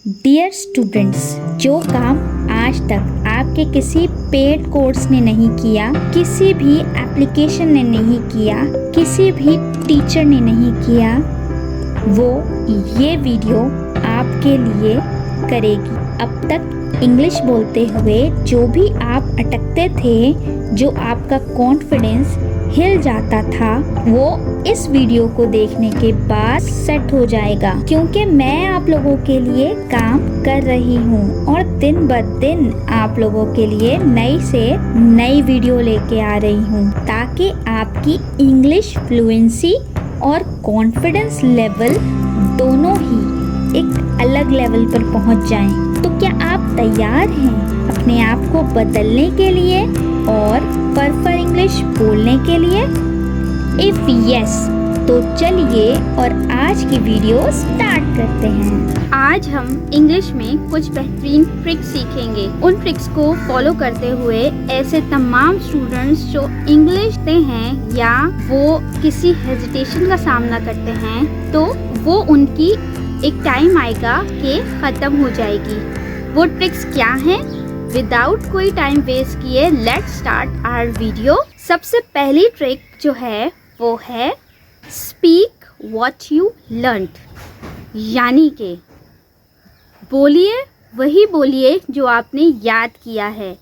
Dear students, जो काम आज तक आपके किसी पेड कोर्स ने नहीं किया, किसी भी एप्लीकेशन ने नहीं किया, किसी भी टीचर ने नहीं किया, वो ये वीडियो आपके लिए करेगी। अब तक इंग्लिश बोलते हुए जो भी आप अटकते थे, जो आपका कॉन्फिडेंस हिल जाता था, वो इस वीडियो को देखने के बाद सेट हो जाएगा, क्योंकि मैं आप लोगों के लिए काम कर रही हूँ और दिन ब दिन आप लोगों के लिए नई से नई वीडियो लेके आ रही हूँ, ताकि आपकी इंग्लिश फ्लुएंसी और कॉन्फिडेंस लेवल दोनों ही एक अलग लेवल पर पहुँच जाएं। तो क्या आप तैयार हैं अपने आप को बदलने के लिए और परफेक्ट इंग्लिश बोलने के लिए? इफ यस, तो चलिए और आज की वीडियो स्टार्ट करते हैं। आज हम इंग्लिश में कुछ बेहतरीन ट्रिक्स सीखेंगे। उन ट्रिक्स को फॉलो करते हुए ऐसे तमाम स्टूडेंट्स जो इंग्लिश पढ़ते हैं या वो किसी हेजिटेशन का सामना करते हैं, तो वो उनकी एक टाइम आएगा कि ख़त्म हो जाएगी। वो ट्रिक्स क्या हैं? विदाउट कोई टाइम वेस्ट किए लेट्स स्टार्ट आवर वीडियो। सबसे पहली ट्रिक जो है वो है स्पीक व्हाट यू लर्नड, यानी कि बोलिए वही बोलिए जो आपने याद किया है।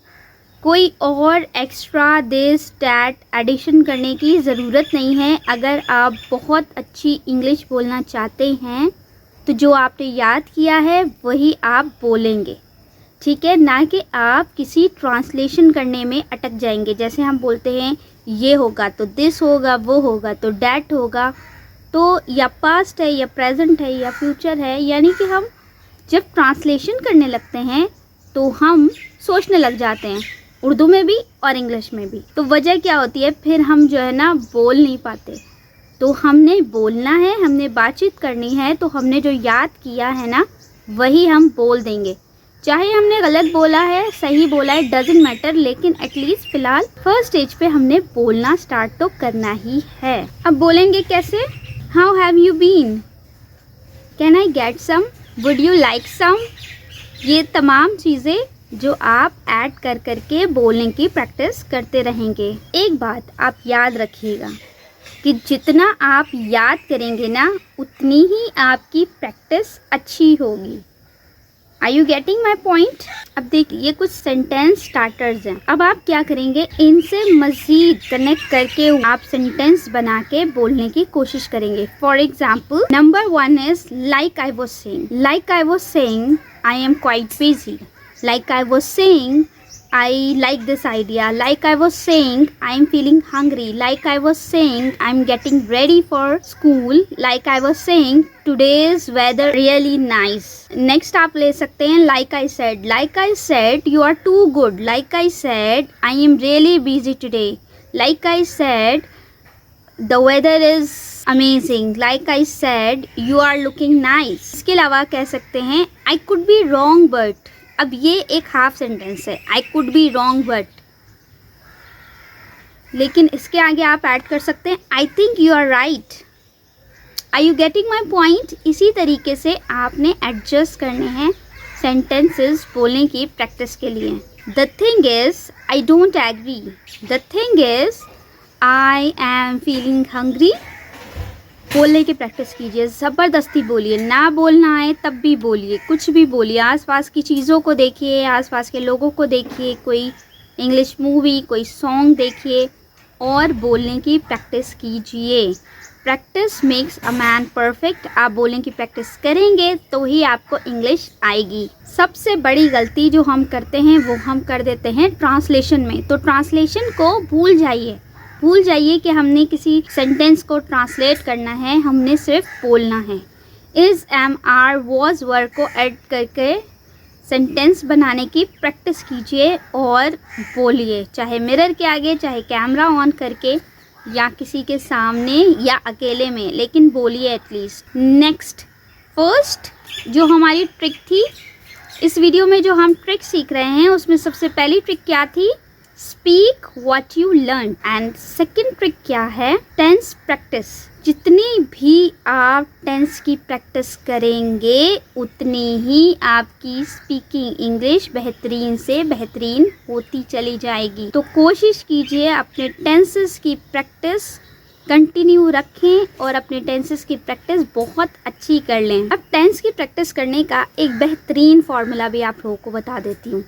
कोई और एक्स्ट्रा दिस डैट एडिशन करने की ज़रूरत नहीं है। अगर आप बहुत अच्छी इंग्लिश बोलना चाहते हैं तो जो आपने याद किया है वही आप बोलेंगे, ठीक है? ना कि आप किसी ट्रांसलेशन करने में अटक जाएंगे। जैसे हम बोलते हैं ये होगा तो दिस होगा, वो होगा तो डैट होगा, तो या पास्ट है या प्रेजेंट है या फ्यूचर है। यानी कि हम जब ट्रांसलेशन करने लगते हैं तो हम सोचने लग जाते हैं, उर्दू में भी और इंग्लिश में भी। तो वजह क्या होती है, फिर हम जो है ना बोल नहीं पाते। तो हमने बोलना है, हमने बातचीत करनी है, तो हमने जो याद किया है ना वही हम बोल देंगे। चाहे हमने गलत बोला है, सही बोला है, डजंट मैटर, लेकिन एटलीस्ट फिलहाल फर्स्ट स्टेज पे हमने बोलना स्टार्ट तो करना ही है। अब बोलेंगे कैसे? How have you been, can I get some, would you like some. ये तमाम चीज़ें जो आप ऐड कर करके बोलने की प्रैक्टिस करते रहेंगे। एक बात आप याद रखिएगा कि जितना आप याद करेंगे ना उतनी ही आपकी प्रैक्टिस अच्छी होगी। Are you getting my point? अब देखिए, ये कुछ सेंटेंस स्टार्टर्स हैं। अब आप क्या करेंगे, इनसे मजीद कनेक्ट करके आप सेंटेंस बना के बोलने की कोशिश करेंगे। For example, number 1 is like I was saying. Like I was saying I am quite busy. Like I was saying, I like this idea. Like I was saying, I am feeling hungry. Like I was saying, I'm getting ready for school. Like I was saying, today's weather really nice. Next आप ले सकते हैं like I said. Like I said, you are too good. Like I said, I am really busy today. Like I said, the weather is amazing. Like I said, you are looking nice. इसके अलावा कह सकते हैं I could be wrong but. अब ये एक half sentence है, I could be wrong but, लेकिन इसके आगे आप ऐड कर सकते हैं I think you are right. Are you getting my point? इसी तरीके से आपने एडजस्ट करने हैं सेंटेंसेस बोलने की प्रैक्टिस के लिए। The thing is I don't agree. The thing is I am feeling hungry. बोलने की प्रैक्टिस कीजिए, ज़बरदस्ती बोलिए, ना बोलना आए तब भी बोलिए, कुछ भी बोलिए। आसपास की चीज़ों को देखिए, आसपास के लोगों को देखिए, कोई इंग्लिश मूवी, कोई सॉन्ग देखिए और बोलने की प्रैक्टिस कीजिए। Practice makes a man perfect. आप बोलने की प्रैक्टिस करेंगे तो ही आपको इंग्लिश आएगी। सबसे बड़ी गलती जो हम करते हैं वो हम कर देते हैं ट्रांसलेशन में। तो ट्रांसलेशन को भूल जाइए कि हमने किसी सेंटेंस को ट्रांसलेट करना है, हमने सिर्फ बोलना है। इज, एम, आर, वॉज, वर को ऐड करके सेंटेंस बनाने की प्रैक्टिस कीजिए और बोलिए, चाहे मिरर के आगे, चाहे कैमरा ऑन करके या किसी के सामने या अकेले में, लेकिन बोलिए एटलीस्ट। नेक्स्ट, फर्स्ट जो हमारी ट्रिक थी, इस वीडियो में जो हम ट्रिक सीख रहे हैं उसमें सबसे पहली ट्रिक क्या थी? Speak what you learn. And second trick क्या है? Tense practice. जितनी भी आप टेंस की प्रैक्टिस करेंगे उतनी ही आपकी स्पीकिंग इंग्लिश बेहतरीन से बेहतरीन होती चली जाएगी। तो कोशिश कीजिए अपने टेंसेस की प्रैक्टिस कंटिन्यू रखें और अपने टेंसेस की प्रैक्टिस बहुत अच्छी कर लें। अब टेंस की प्रैक्टिस करने का एक बेहतरीन फार्मूला भी आप लोगों को बता देती हूँ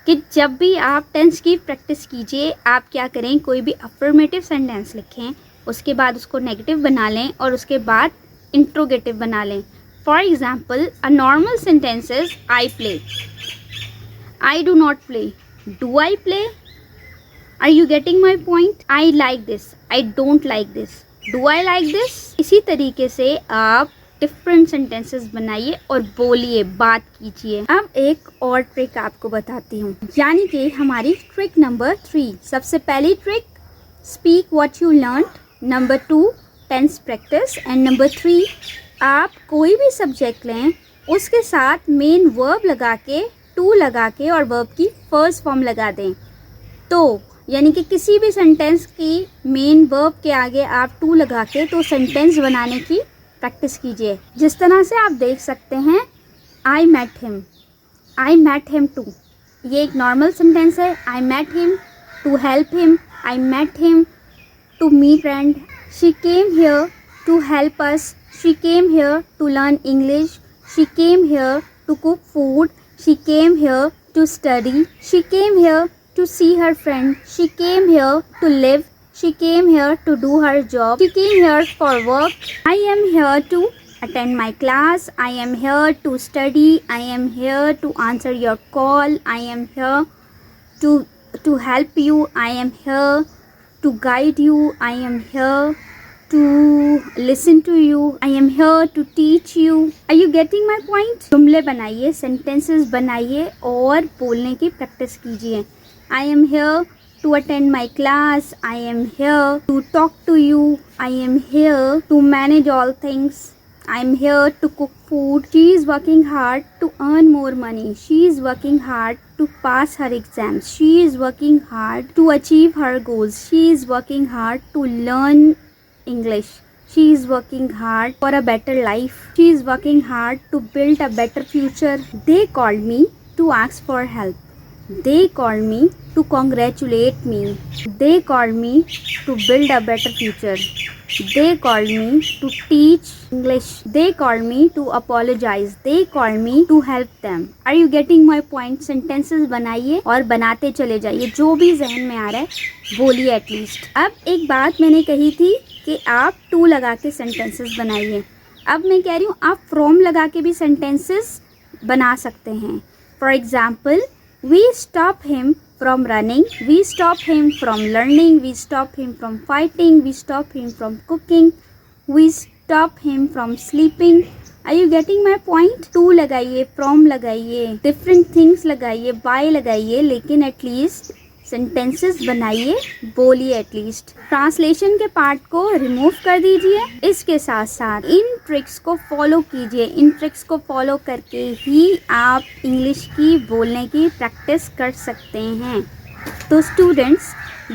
कि जब भी आप टेंस की प्रैक्टिस कीजिए, आप क्या करें, कोई भी अफर्मेटिव सेंटेंस लिखें, उसके बाद उसको नेगेटिव बना लें और उसके बाद इंट्रोगेटिव बना लें। For example, a normal sentence is I play, I do not play, do I play, are you getting my point, I like this, I don't like this, do I like this. इसी तरीके से आप different sentences बनाइए और बोलिए, बात कीजिए। अब एक और ट्रिक आपको बताती हूँ, यानी कि हमारी ट्रिक नंबर 3। सबसे पहली trick, speak what you learn. Number 2, tense practice. And number 3, आप कोई भी सब्जेक्ट लें, उसके साथ मेन वर्ब लगा के, टू लगा के और वर्ब की फर्स्ट फॉर्म लगा दें। तो यानी कि किसी भी सेंटेंस की मेन वर्ब के आगे आप टू लगा के तो सेंटेंस बनाने की प्रैक्टिस कीजिए। जिस तरह से आप देख सकते हैं, आई मेट हिम टू, ये एक नॉर्मल सेंटेंस है। I met him to help him, I met him to meet friend, she came here to help us, she came here to learn English, she came here to cook food, she came here to study, she came here to see her friend, she came here to live, she came here to do her job, she came here for work. I am here to attend my class, I am here to study, I am here to answer your call, I am here to help you, I am here to guide you, I am here to listen to you, I am here to teach you. Are you getting my point? जुमले बनाइए, sentences बनाइए और बोलने की practice कीजिए। I am here to attend my class, I am here to talk to you, I am here to manage all things, I am here to cook food. She is working hard to earn more money. She is working hard to pass her exams. She is working hard to achieve her goals. She is working hard to learn English. She is working hard for a better life. She is working hard to build a better future. They called me to ask for help. They called me to congratulate me. They called me to build a better future. They called me to teach English. They called me to apologize. They called me to help them. Are you getting my point? Sentences बनाइए और बनाते चले जाइए, जो भी जहन में आ रहा है बोलिए एटलीस्ट। अब एक बात मैंने कही थी कि आप टू लगा के सेंटेंसेस बनाइए। अब मैं कह रही हूँ आप फ्रॉम लगा के भी सेंटेंसेस बना सकते हैं। For example, we stop him from running, we stop him from learning, we stop him from fighting, we stop him from cooking, we stop him from sleeping. Are you getting my point? to लगाइए, from लगाइए, different things लगाइए, by लगाइए, लेकिन at least sentences बनाइए, बोलिए at least. Translation के part को remove कर दीजिए। इसके साथ साथ इन ट्रिक्स को फॉलो कीजिए। इन ट्रिक्स को फॉलो करके ही आप इंग्लिश की बोलने की प्रैक्टिस कर सकते हैं। तो स्टूडेंट्स,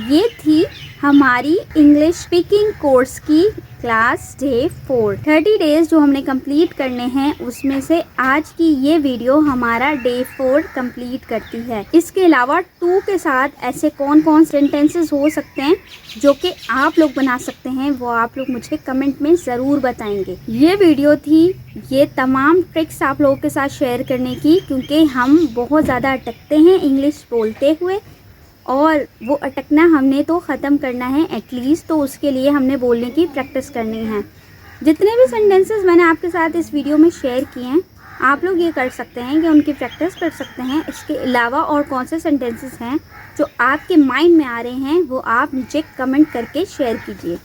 ये थी हमारी इंग्लिश स्पीकिंग कोर्स की क्लास डे 4। 30 डेज जो हमने कंप्लीट करने हैं, उसमें से आज की ये वीडियो हमारा डे 4 कंप्लीट करती है। इसके अलावा 2 के साथ ऐसे कौन कौन सेंटेंसेस हो सकते हैं जो कि आप लोग बना सकते हैं, वो आप लोग मुझे कमेंट में ज़रूर बताएंगे। ये वीडियो थी ये तमाम ट्रिक्स आप लोगों के साथ शेयर करने की, क्योंकि हम बहुत ज़्यादा अटकते हैं इंग्लिश बोलते हुए, और वो अटकना हमने तो ख़त्म करना है एटलीस्ट। तो उसके लिए हमने बोलने की प्रैक्टिस करनी है। जितने भी सेंटेंसेस मैंने आपके साथ इस वीडियो में शेयर किए हैं, आप लोग ये कर सकते हैं कि उनकी प्रैक्टिस कर सकते हैं। इसके अलावा और कौन से सेंटेंसेस हैं जो आपके माइंड में आ रहे हैं, वो आप मुझे कमेंट करके शेयर कीजिए।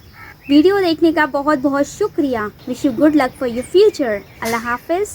वीडियो देखने का बहुत बहुत शुक्रिया। Wish you good luck for your future. अल्लाह हाफिज़।